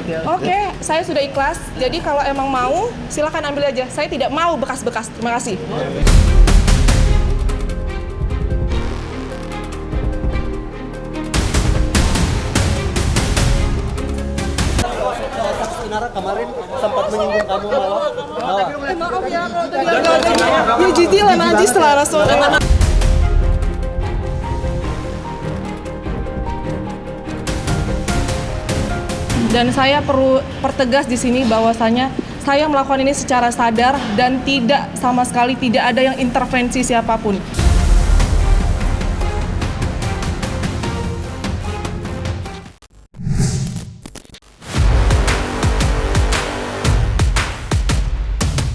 Oke, saya sudah ikhlas. Jadi kalau emang mau, silakan ambil aja. Saya tidak mau bekas-bekas. Terima kasih. Inara kemarin sempat menyinggung kamu malah. Maaf ya kalau tadi ada. Ya jijilan aja setelah rasul. Dan saya perlu pertegas di sini bahwasanya saya melakukan ini secara sadar dan tidak sama sekali tidak ada yang intervensi siapapun.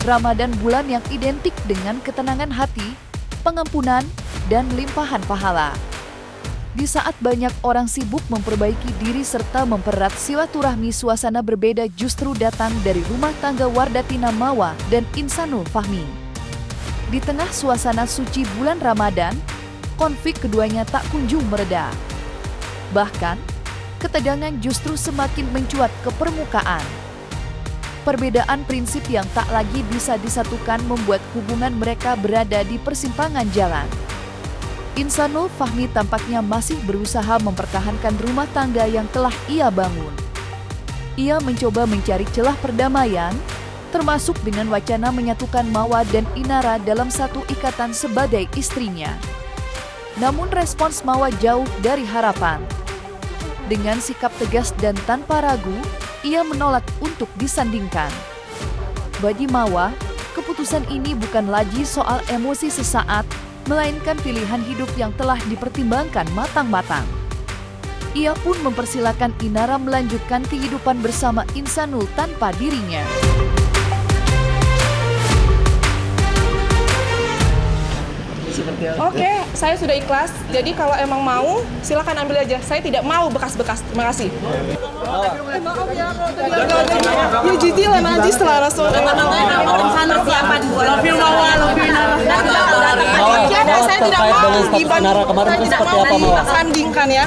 Ramadan bulan yang identik dengan ketenangan hati, pengampunan, dan limpahan pahala. Di saat banyak orang sibuk memperbaiki diri serta mempererat silaturahmi, suasana berbeda justru datang dari rumah tangga Wardatina Mawa dan Insanul Fahmi. Di tengah suasana suci bulan Ramadan, konflik keduanya tak kunjung mereda. Bahkan, ketegangan justru semakin mencuat ke permukaan. Perbedaan prinsip yang tak lagi bisa disatukan membuat hubungan mereka berada di persimpangan jalan. Insanul Fahmi tampaknya masih berusaha mempertahankan rumah tangga yang telah ia bangun. Ia mencoba mencari celah perdamaian, termasuk dengan wacana menyatukan Mawa dan Inara dalam satu ikatan sebagai istrinya. Namun respons Mawa jauh dari harapan. Dengan sikap tegas dan tanpa ragu, ia menolak untuk disandingkan. Bagi Mawa, keputusan ini bukan lagi soal emosi sesaat, melainkan pilihan hidup yang telah dipertimbangkan matang-matang. Ia pun mempersilakan Inara melanjutkan kehidupan bersama Insanul tanpa dirinya. Oke, saya sudah ikhlas. Jadi kalau emang mau, silakan ambil aja. Saya tidak mau bekas-bekas. Terima kasih. Maaf ya kalau tadi ada. Ya jijilan aja setelah rasul. Persiapan love you Mawa, love you Inara. Saya tidak mau Inara kemarin itu seperti apa Mawa? Sandingkan ya.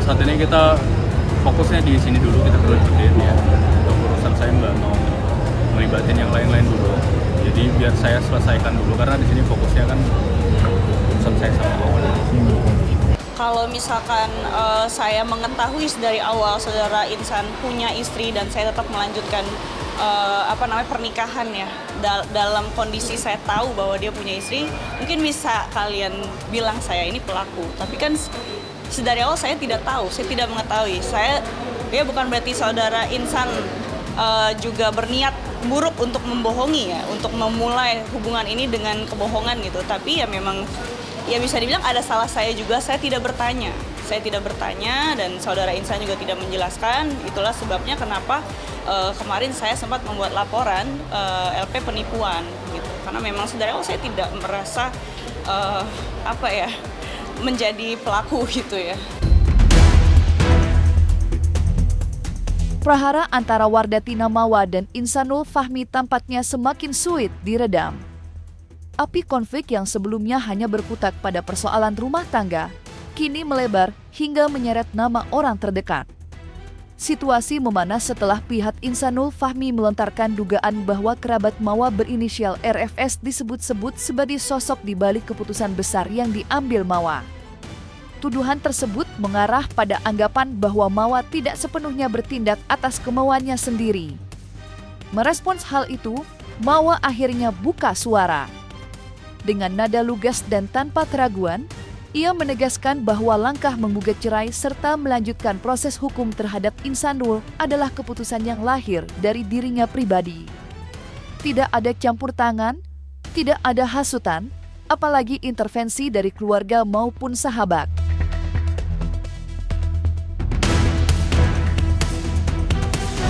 Saat ini kita fokusnya di sini dulu, kita kelanjutin ya. Untuk urusan saya nggak mau melibatin yang lain-lain dulu. Jadi biar saya selesaikan dulu karena di sini fokusnya kan urusan saya sama Mawa. Kalau misalkan saya mengetahui dari awal saudara Insan punya istri dan saya tetap melanjutkan pernikahan ya dalam kondisi saya tahu bahwa dia punya istri, mungkin bisa kalian bilang saya ini pelaku. Tapi kan sedari awal saya tidak tahu, saya tidak mengetahui. Ya bukan berarti saudara Insan juga berniat buruk untuk membohongi ya, untuk memulai hubungan ini dengan kebohongan gitu. Tapi ya memang ya bisa dibilang ada salah saya juga, saya tidak bertanya dan saudara Insan juga tidak menjelaskan. Itulah sebabnya kenapa kemarin saya sempat membuat laporan LP penipuan gitu. Karena memang sedari awal saya tidak merasa menjadi pelaku gitu ya. Prahara antara Wardatina Mawa dan Insanul Fahmi tampaknya semakin sulit diredam. Api konflik yang sebelumnya hanya berkutat pada persoalan rumah tangga, kini melebar hingga menyeret nama orang terdekat. Situasi memanas setelah pihak Insanul Fahmi melontarkan dugaan bahwa kerabat Mawa berinisial RFS disebut-sebut sebagai sosok di balik keputusan besar yang diambil Mawa. Tuduhan tersebut mengarah pada anggapan bahwa Mawa tidak sepenuhnya bertindak atas kemauannya sendiri. Merespons hal itu, Mawa akhirnya buka suara. Dengan nada lugas dan tanpa keraguan, ia menegaskan bahwa langkah menggugat cerai serta melanjutkan proses hukum terhadap Insanul adalah keputusan yang lahir dari dirinya pribadi. Tidak ada campur tangan, tidak ada hasutan, apalagi intervensi dari keluarga maupun sahabat.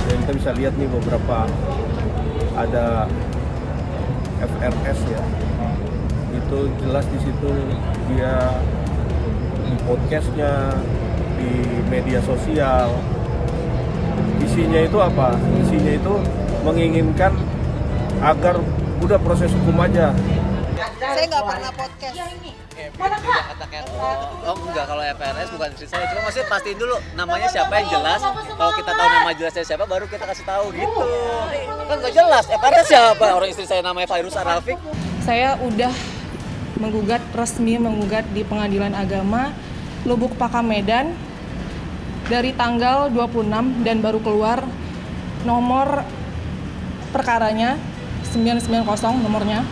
Dan kita bisa lihat nih beberapa ada FRS ya, itu jelas di situ dia di podcastnya, di media sosial. Isinya itu apa? Isinya itu menginginkan agar udah proses hukum aja. Saya nggak pernah podcast. kayak begitu yang katakan oh enggak, kalau FRS bukan istri saya, cuma maksudnya pastiin dulu namanya siapa yang jelas. Kalau kita tahu nama jelasnya siapa baru kita kasih tahu gitu. Kan nggak jelas FRS siapa, orang istri saya namanya Fairuz Arafik. Saya udah resmi menggugat di Pengadilan Agama Lubuk Pakam Medan dari tanggal 26 dan baru keluar nomor perkaranya 990 nomornya.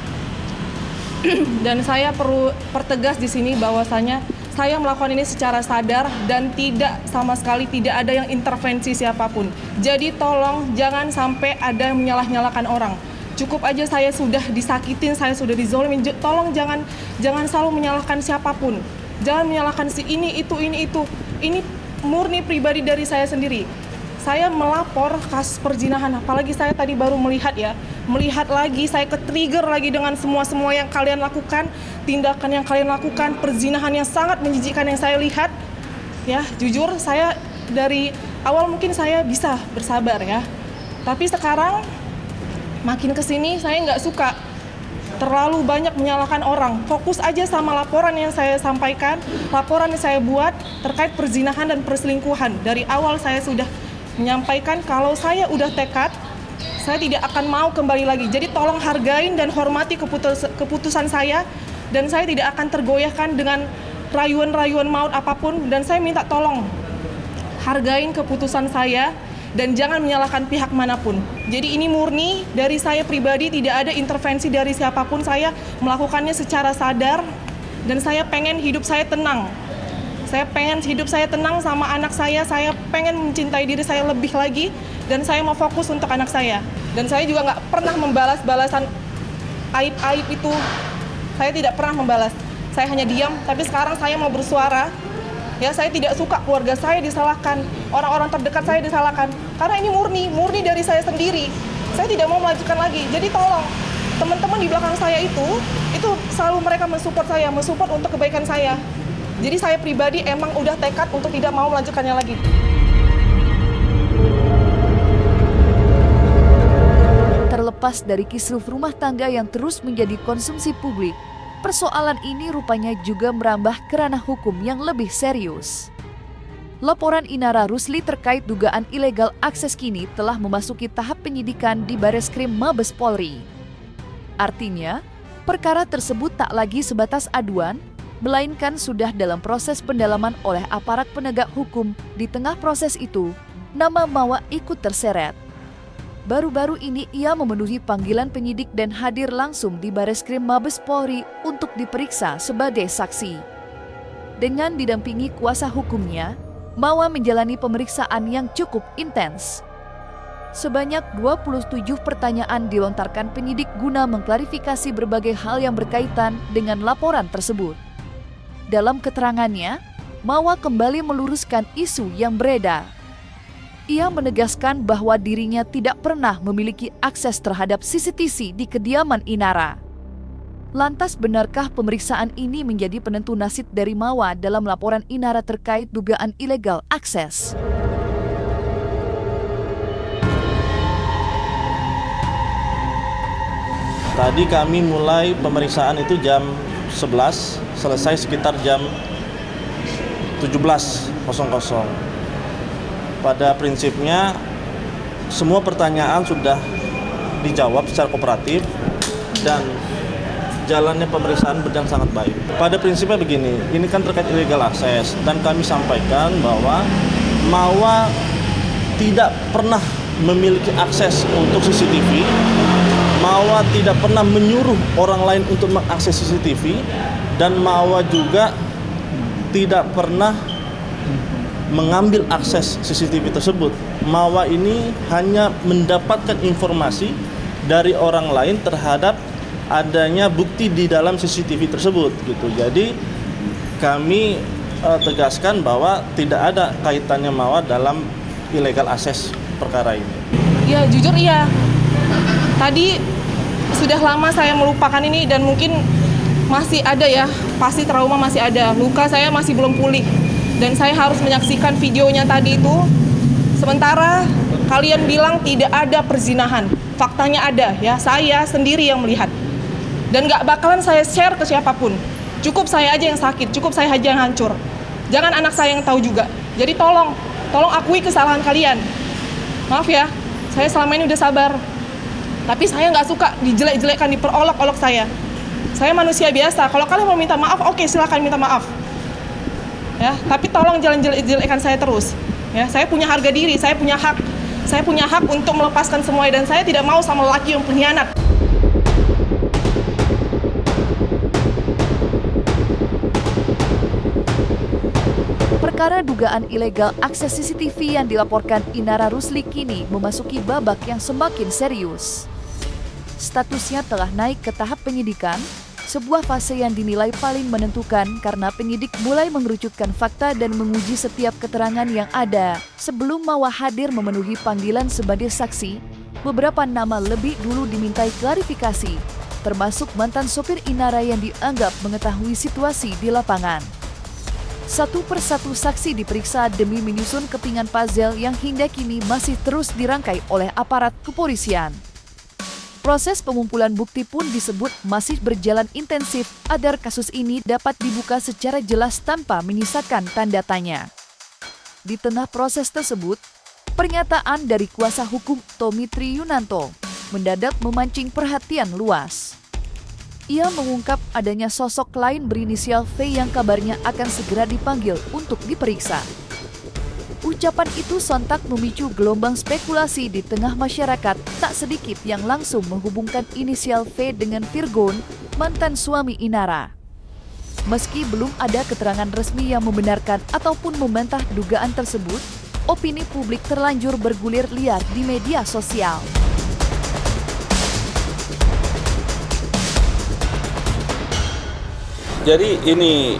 Dan saya perlu pertegas di sini bahwasanya saya melakukan ini secara sadar dan sama sekali tidak ada yang intervensi siapapun. Jadi tolong jangan sampai ada yang menyalah-nyalakan orang. Cukup aja saya sudah disakitin, saya sudah dizolimin. Tolong jangan selalu menyalahkan siapapun. Jangan menyalahkan si ini itu. Ini murni pribadi dari saya sendiri. Saya melapor kasus perzinahan, apalagi saya tadi baru melihat lagi, saya ke-trigger lagi dengan semua yang kalian lakukan, tindakan yang kalian lakukan, perzinahan yang sangat menjijikkan yang saya lihat. Ya, jujur saya dari awal mungkin saya bisa bersabar ya. Tapi sekarang makin kesini saya nggak suka terlalu banyak menyalahkan orang. Fokus aja sama laporan yang saya sampaikan, laporan yang saya buat terkait perzinahan dan perselingkuhan. Dari awal saya sudah menyampaikan kalau saya udah tekad, saya tidak akan mau kembali lagi. Jadi tolong hargain dan hormati keputusan saya, dan saya tidak akan tergoyahkan dengan rayuan-rayuan maut apapun. Dan saya minta tolong hargain keputusan saya dan jangan menyalahkan pihak manapun. Jadi ini murni dari saya pribadi, tidak ada intervensi dari siapapun. Saya melakukannya secara sadar dan saya pengen hidup saya tenang. Saya pengen hidup saya tenang sama anak saya pengen mencintai diri saya lebih lagi, dan saya mau fokus untuk anak saya. Dan saya juga nggak pernah membalas balasan aib-aib itu. Saya tidak pernah membalas. Saya hanya diam, tapi sekarang saya mau bersuara. Ya, saya tidak suka keluarga saya disalahkan, orang-orang terdekat saya disalahkan. Karena ini murni dari saya sendiri. Saya tidak mau melanjutkan lagi. Jadi tolong, teman-teman di belakang saya itu selalu mereka mensupport untuk kebaikan saya. Jadi saya pribadi emang udah tekad untuk tidak mau melanjutkannya lagi. Terlepas dari kisruh rumah tangga yang terus menjadi konsumsi publik, persoalan ini rupanya juga merambah ke ranah hukum yang lebih serius. Laporan Inara Rusli terkait dugaan ilegal akses kini telah memasuki tahap penyidikan di Bareskrim Mabes Polri. Artinya, perkara tersebut tak lagi sebatas aduan, melainkan sudah dalam proses pendalaman oleh aparat penegak hukum. Di tengah proses itu, nama Mawa ikut terseret. Baru-baru ini ia memenuhi panggilan penyidik dan hadir langsung di Bareskrim Mabes Polri untuk diperiksa sebagai saksi. Dengan didampingi kuasa hukumnya, Mawa menjalani pemeriksaan yang cukup intens. Sebanyak 27 pertanyaan dilontarkan penyidik guna mengklarifikasi berbagai hal yang berkaitan dengan laporan tersebut. Dalam keterangannya, Mawa kembali meluruskan isu yang beredar. Ia menegaskan bahwa dirinya tidak pernah memiliki akses terhadap CCTV di kediaman Inara. Lantas benarkah pemeriksaan ini menjadi penentu nasib dari Mawa dalam laporan Inara terkait dugaan ilegal akses? Tadi kami mulai pemeriksaan itu jam 11, selesai sekitar jam 17.00. Pada prinsipnya semua pertanyaan sudah dijawab secara kooperatif dan jalannya pemeriksaan berjalan sangat baik. Pada prinsipnya begini, ini kan terkait illegal akses dan kami sampaikan bahwa Mawa tidak pernah memiliki akses untuk CCTV. Mawa tidak pernah menyuruh orang lain untuk mengakses CCTV, dan Mawa juga tidak pernah mengambil akses CCTV tersebut. Mawa ini hanya mendapatkan informasi dari orang lain terhadap adanya bukti di dalam CCTV tersebut gitu. Jadi kami tegaskan bahwa tidak ada kaitannya Mawa dalam illegal akses perkara ini. Ya, jujur iya. Tadi sudah lama saya melupakan ini dan mungkin masih ada ya, pasti trauma masih ada. Luka saya masih belum pulih dan saya harus menyaksikan videonya tadi itu. Sementara kalian bilang tidak ada perzinahan, faktanya ada ya, saya sendiri yang melihat. Dan gak bakalan saya share ke siapapun. Cukup saya aja yang sakit, cukup saya aja yang hancur. Jangan anak saya yang tahu juga. Jadi tolong akui kesalahan kalian. Maaf ya, saya selama ini udah sabar. Tapi saya nggak suka dijelek-jelekkan, diperolok-olok saya. Saya manusia biasa. Kalau kalian mau minta maaf, oke, silakan minta maaf. Ya, tapi tolong jangan jelek-jelekkan saya terus. Ya, saya punya harga diri, saya punya hak. Saya punya hak untuk melepaskan semuanya dan saya tidak mau sama lelaki yang pengkhianat. Perkara dugaan ilegal akses CCTV yang dilaporkan Inara Rusli kini memasuki babak yang semakin serius. Statusnya telah naik ke tahap penyidikan, sebuah fase yang dinilai paling menentukan karena penyidik mulai mengerucutkan fakta dan menguji setiap keterangan yang ada. Sebelum Mawa hadir memenuhi panggilan sebagai saksi, beberapa nama lebih dulu dimintai klarifikasi, termasuk mantan sopir Inara yang dianggap mengetahui situasi di lapangan. Satu persatu saksi diperiksa demi menyusun kepingan puzzle yang hingga kini masih terus dirangkai oleh aparat kepolisian. Proses pengumpulan bukti pun disebut masih berjalan intensif agar kasus ini dapat dibuka secara jelas tanpa menyisakan tanda tanya. Di tengah proses tersebut, pernyataan dari kuasa hukum Tommy Triyunanto mendadak memancing perhatian luas. Ia mengungkap adanya sosok lain berinisial V yang kabarnya akan segera dipanggil untuk diperiksa. Ucapan itu sontak memicu gelombang spekulasi di tengah masyarakat, tak sedikit yang langsung menghubungkan inisial V dengan Virgon, mantan suami Inara. Meski belum ada keterangan resmi yang membenarkan ataupun membantah dugaan tersebut, opini publik terlanjur bergulir liar di media sosial. Jadi ini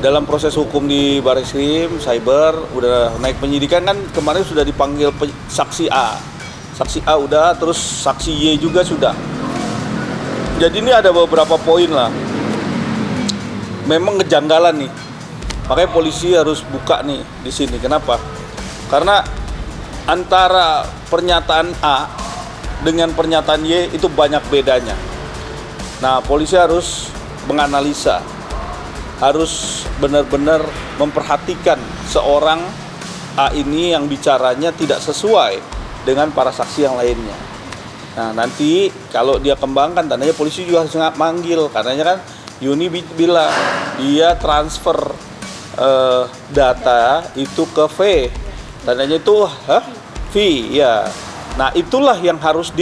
dalam proses hukum di Barreskrim Cyber udah naik penyidikan kan, kemarin sudah dipanggil saksi A. Saksi A udah, terus saksi Y juga sudah. Jadi ini ada beberapa poin lah. Memang kejanggalan nih. Makanya polisi harus buka nih di sini. Kenapa? Karena antara pernyataan A dengan pernyataan Y itu banyak bedanya. Nah, polisi harus menganalisa, harus benar-benar memperhatikan seorang A ini yang bicaranya tidak sesuai dengan para saksi yang lainnya. Nah, nanti kalau dia kembangkan, tandanya polisi juga harus manggil, karenanya kan Yuni bilang dia transfer data itu ke V, tandanya itu V ya. Nah, itulah yang harus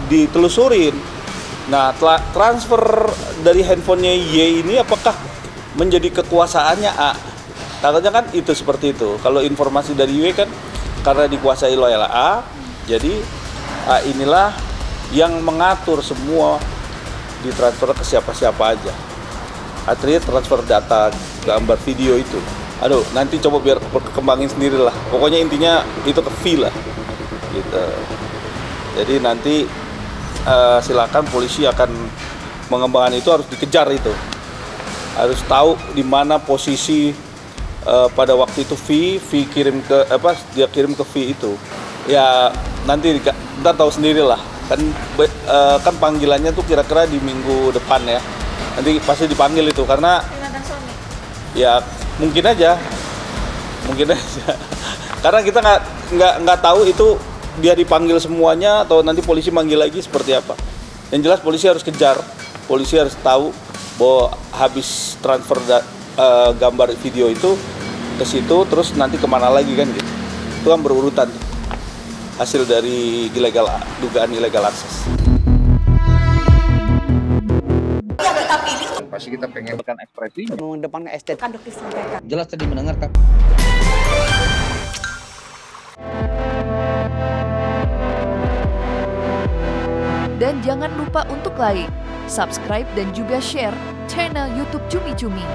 ditelusurin. Nah, transfer dari handphonenya Y ini apakah menjadi kekuasaannya A? Takutnya kan itu seperti itu. Kalau informasi dari Y kan karena dikuasai oleh A, jadi A inilah yang mengatur semua ditransfer ke siapa-siapa aja. Artinya transfer data, gambar, video itu. Aduh, nanti coba biar kembangin sendiri lah. Pokoknya intinya itu ke V lah. Gitu. Jadi nanti silakan polisi akan mengembangkan itu, harus dikejar itu, harus tahu di mana posisi pada waktu itu V kirim ke dia kirim ke V itu ya, nanti kita tahu sendiri lah kan panggilannya tuh kira-kira di minggu depan ya, nanti pasti dipanggil itu karena ya mungkin aja karena kita nggak tahu itu dia dipanggil semuanya atau nanti polisi manggil lagi seperti apa. Yang jelas polisi harus kejar, polisi harus tahu bahwa habis transfer gambar video itu ke situ, terus nanti kemana lagi kan gitu. Itu kan berurutan hasil dari dugaan ilegal akses. Pasti kita pengen ekspresi mengedepankan estetika. Jelas tadi mendengarkan. Dan jangan lupa untuk like, subscribe dan juga share channel YouTube Cumi Cumi.